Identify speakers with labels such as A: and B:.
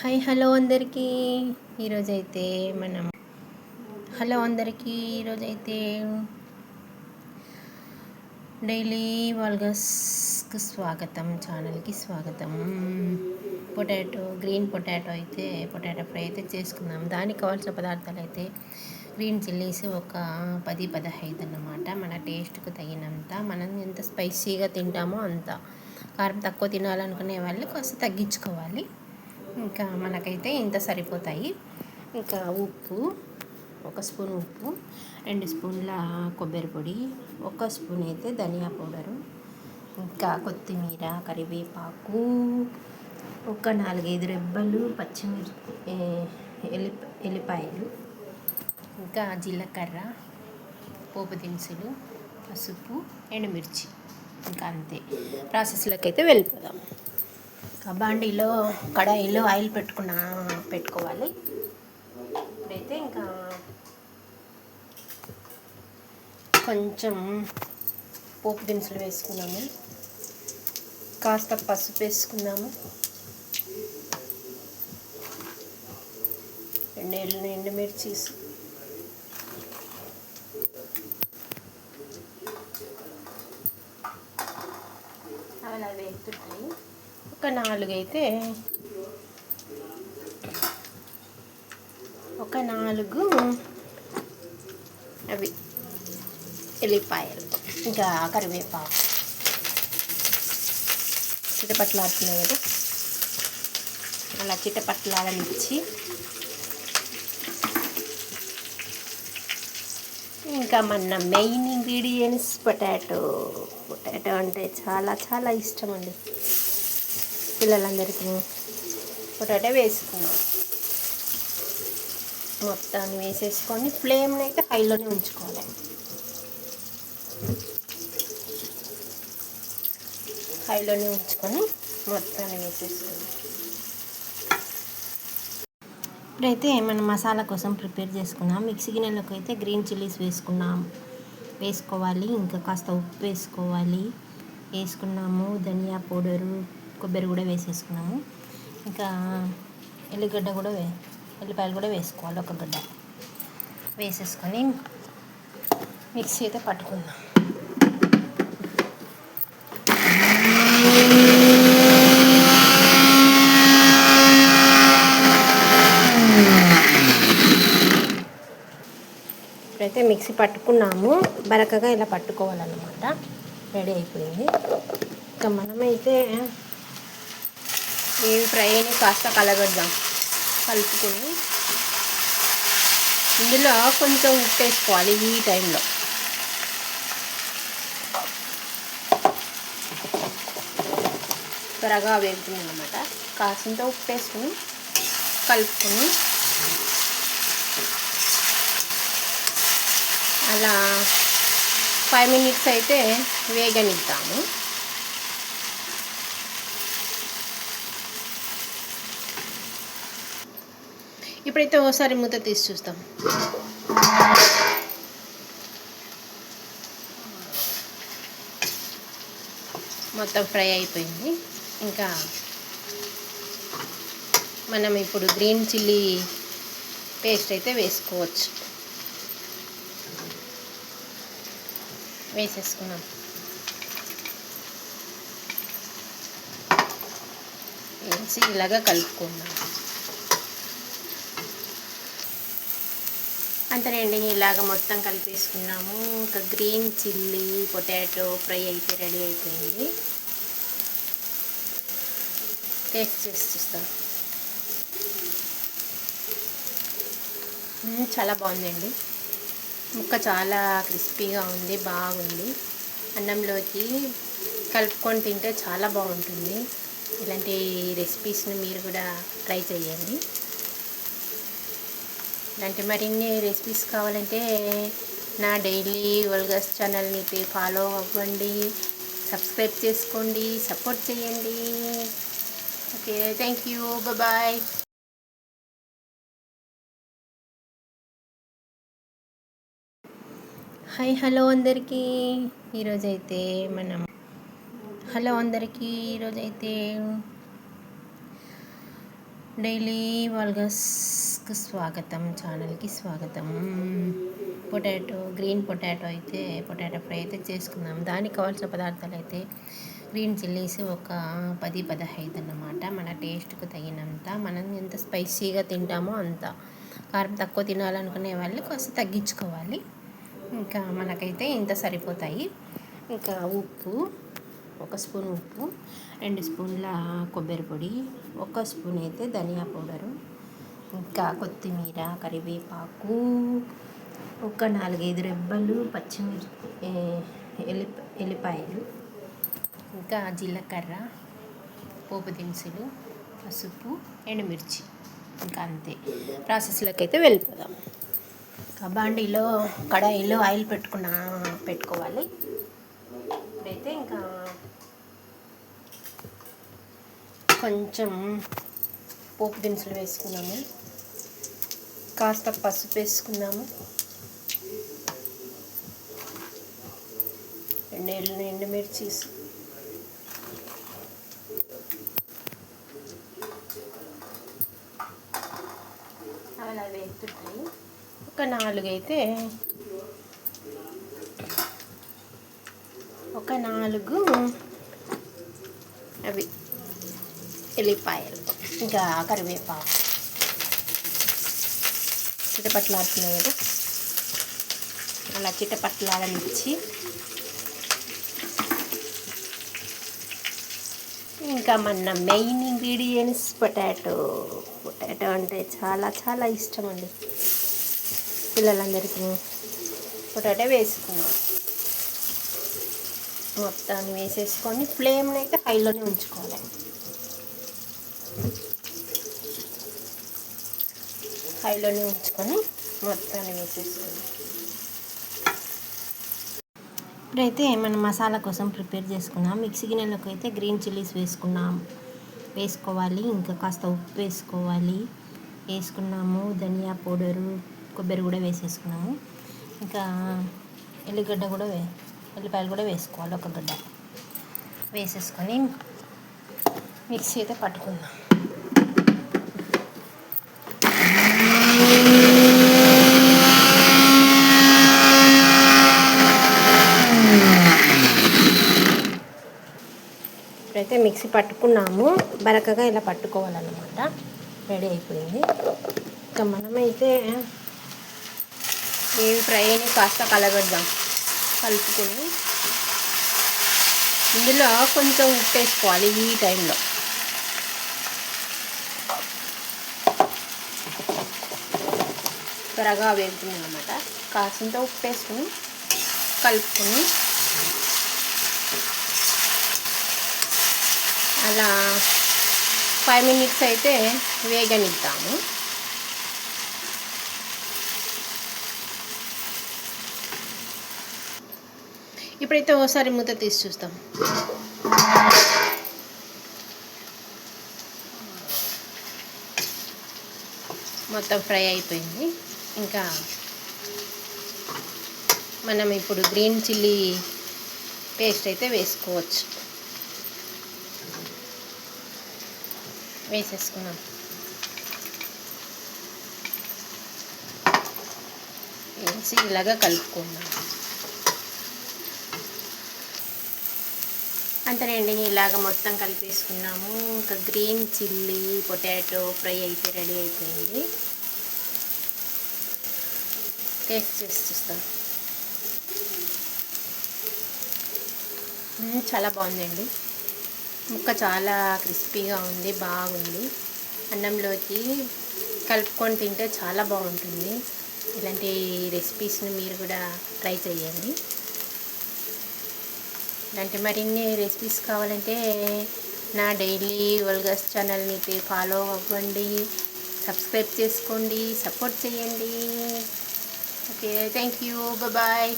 A: Hello అందరికీ ఈరోజైతే మనం ఈరోజైతే డైలీ వాల్గస్కి స్వాగతం, ఛానల్కి స్వాగతం. గ్రీన్ పొటాటో ఫ్రై అయితే చేసుకుందాం. దానికి కావాల్సిన పదార్థాలు అయితే గ్రీన్ చిల్లీస్ ఒక 10-15 అన్నమాట. మన టేస్ట్కు తగినంత, మనం ఎంత స్పైసీగా తింటామో అంత. కారం తక్కువ తినాలనుకునే వాళ్ళు కాస్త తగ్గించుకోవాలి. ఇంకా మనకైతే ఇంత సరిపోతాయి. ఇంకా ఉప్పు, 1 స్పూన్ ఉప్పు, 2 స్పూన్ల కొబ్బరి పొడి, 1 స్పూన్ అయితే ధనియా పౌడరు, ఇంకా కొత్తిమీర, కరివేపాకు, ఒక 4-5 రెబ్బలు పచ్చిమిర్చి, ఎల్లిపాయలు, ఇంకా జీలకర్ర, పోపు దినుసులు, పసుపు, ఎండుమిర్చి. ఇంకా అంతే. ప్రాసెస్లోకి అయితే వెళ్ళిపోదాం. బాండీలో కడాయిలో ఆయిల్ పెట్టుకోవాలి. ఇప్పుడైతే ఇంకా కొంచెం పోపు దినుసులు వేసుకున్నాము, కాస్త పసుపు వేసుకున్నాము, 2 ఎండుమిర్చి, అలా వేగుతున్నాయి. ఒక 4 అవి ఎల్లిపాయలు, ఇంకా కరివేపాకు చిటపట్లాడుతున్నాయి కదా, అలా చిటపట్లాడనిచ్చి ఇంకా మన మెయిన్ ఇంగ్రీడియంట్స్ పొటాటో అంటే చాలా చాలా ఇష్టం అండి పిల్లలందరికీ. పొటాటో వేసుకున్నాం, మొత్తాన్ని వేసేసుకొని ఫ్లేమ్ని అయితే హైలోనే ఉంచుకోవాలి. హైలోనే ఉంచుకొని మొత్తాన్ని వేసేసుకున్నాం. ఇప్పుడైతే మనం మసాలా కోసం ప్రిపేర్ చేసుకున్నాం. మిక్సీ గిన్నెలోకి అయితే గ్రీన్ చిల్లీస్ వేసుకోవాలి. ఇంకా కాస్త ఉప్పు వేసుకున్నాము, ధనియా పౌడరు, కొబ్బరి కూడా వేసేసుకున్నాము. ఇంకా ఎల్లిపాయలు కూడా వేసుకోవాలి. 1 గడ్డ వేసేసుకొని మిక్సీ అయితే పట్టుకుందాం. ఇప్పుడైతే మిక్సీ పట్టుకున్నాము. బరకగా ఇలా పట్టుకోవాలన్నమాట. రెడీ అయిపోయింది. ఇంకా మనమైతే ఈ ఫ్రైని కాస్త కలుపుకొని ఇందులో కొంచెం ఉప్పు వేసుకోవాలి. ఈ టైంలో త్వరగా వేగుతుంది అన్నమాట. కాసింత ఉప్పు వేసుకొని కలుపుకొని అలా 5 మినిట్స్ అయితే వేగనిద్దాము. ఇప్పుడైతే ఓసారి మూత తీసి చూస్తాం. మొత్తం ఫ్రై అయిపోయింది. ఇంకా మనం ఇప్పుడు గ్రీన్ చిల్లీ పేస్ట్ అయితే వేసేసుకున్నాం. వేసి ఇలాగా కలుపుకున్నాం. అంతేనండి, ఇలాగ మొత్తం కలిపేసుకున్నాము. ఇంకా గ్రీన్ చిల్లీ పొటాటో ఫ్రై అయితే రెడీ అయిపోయింది. టేస్ట్ చేసి చూస్తాం. చాలా బాగుందండి. ముక్క చాలా క్రిస్పీగా ఉంది, బాగుంది. అన్నంలోకి కలుపుకొని తింటే చాలా బాగుంటుంది. ఇలాంటి రెసిపీస్ని మీరు కూడా ట్రై చేయండి. ఇలాంటి మరిన్ని రెసిపీస్ కావాలంటే నా డైలీ వల్గస్ ఛానల్ని ఫాలో అవ్వండి, సబ్స్క్రైబ్ చేసుకోండి, సపోర్ట్ చేయండి. Okay, thank you, bye. Hello అందరికీ ఈరోజైతే డైలీ వాల్గస్కి స్వాగతం, ఛానల్కి స్వాగతం. గ్రీన్ పొటాటో ఫ్రై అయితే చేసుకుందాం. దానికి కావాల్సిన పదార్థాలు అయితే గ్రీన్ చిల్లీస్ ఒక 10-15 అన్నమాట. మన టేస్ట్కు తగినంత, మనం ఎంత స్పైసీగా తింటామో అంత. కారం తక్కువ తినాలనుకునే వాళ్ళు కాస్త తగ్గించుకోవాలి. ఇంకా మనకైతే ఇంత సరిపోతాయి. ఇంకా ఉప్పు, 1 స్పూన్ ఉప్పు, 2 స్పూన్ల కొబ్బరి పొడి, 1 స్పూన్ అయితే ధనియా పౌడరు, ఇంకా కొత్తిమీర, కరివేపాకు, ఒక 4-5 రెబ్బలు పచ్చిమిర్చి, ఎల్లిపాయలు, ఇంకా జీలకర్ర, పోపు దినుసులు, పసుపు, ఎండుమిర్చి. ఇంకా అంతే. ప్రాసెస్లోకి అయితే వెళ్ళిపోదాం. బాండీలో, కడాయిలో ఆయిల్ పెట్టుకోవాలి. ఇప్పుడైతే ఇంకా కొంచెం పోపు దినుసులు వేసుకున్నాము, కాస్త పసుపు వేసుకున్నాము, 2 ఎండుమిర్చి, అలా వేగుతుంటాయి. ఒక 4 అవి ఎల్లిపాయలు, ఇంకా కరివేపాకు చిటపట్లాడుతున్నాయి కదా, అలా చిటపట్లాడనిచ్చి ఇంకా మన మెయిన్ ఇంగ్రీడియంట్స్ పొటాటో అంటే చాలా చాలా ఇష్టం అండి పిల్లలందరికీ. పొటాటో వేసుకున్నాం, మొత్తాన్ని వేసేసుకొని ఫ్లేమ్ని అయితే హైలోనే ఉంచుకోవాలి. హైలోనే ఉంచుకొని మొత్తాన్ని వేసేసుకున్నాం. ఇప్పుడైతే మనం మసాలా కోసం ప్రిపేర్ చేసుకున్నాం. మిక్సీ గిన్నెలోకి అయితే గ్రీన్ చిల్లీస్ వేసుకోవాలి. ఇంకా కాస్త ఉప్పు వేసుకున్నాము, ధనియా పౌడరు, కొబ్బరి కూడా వేసేసుకున్నాము. ఇంకా ఎల్లిపాయలు కూడా వేసుకోవాలి. 1 గడ్డ వేసేసుకొని మిక్సీ అయితే పట్టుకుందాం. ఇప్పుడైతే మిక్సీ పట్టుకున్నాము, బరకగా ఇలా పట్టుకోవాలన్నమాట. రెడీ అయిపోయింది. ఇంకా మనమైతే ఈ ఫ్రైని కాస్త కలుపుకొని ఇందులో కొంచెం ఉప్పు వేసుకోవాలి. ఈ టైంలో త్వరగా వేగుతుంది అన్నమాట. కాసింత ఉప్పు వేసుకొని కలుపుకొని అలా 5 మినిట్స్ అయితే వేగనిద్దాము. ఇప్పుడైతే ఓసారి మూత తీసి చూస్తాం. మొత్తం ఫ్రై అయిపోయింది. ఇంకా మనం ఇప్పుడు గ్రీన్ చిల్లీ పేస్ట్ అయితే వేసేసుకున్నాం. వేసి ఇలాగా కలుపుకున్నాం. అంతేనండి, ఇలాగ మొత్తం కలిపేసుకున్నాము. ఇంకా గ్రీన్ చిల్లీ పొటాటో ఫ్రై అయితే రెడీ అయిపోయింది. టేస్ట్ చేసి చూస్తాం. చాలా బాగుందండి. ముక్క చాలా క్రిస్పీగా ఉంది, బాగుంది. అన్నంలోకి కలుపుకొని తింటే చాలా బాగుంటుంది. ఇలాంటి రెసిపీస్ని మీరు కూడా ట్రై చేయండి. ఇలాంటి మరిన్ని రెసిపీస్ కావాలంటే నా డైలీ వల్గస్ ఛానల్ని ఫాలో అవ్వండి, సబ్స్క్రైబ్ చేసుకోండి, సపోర్ట్ చేయండి. Okay, thank you, bye.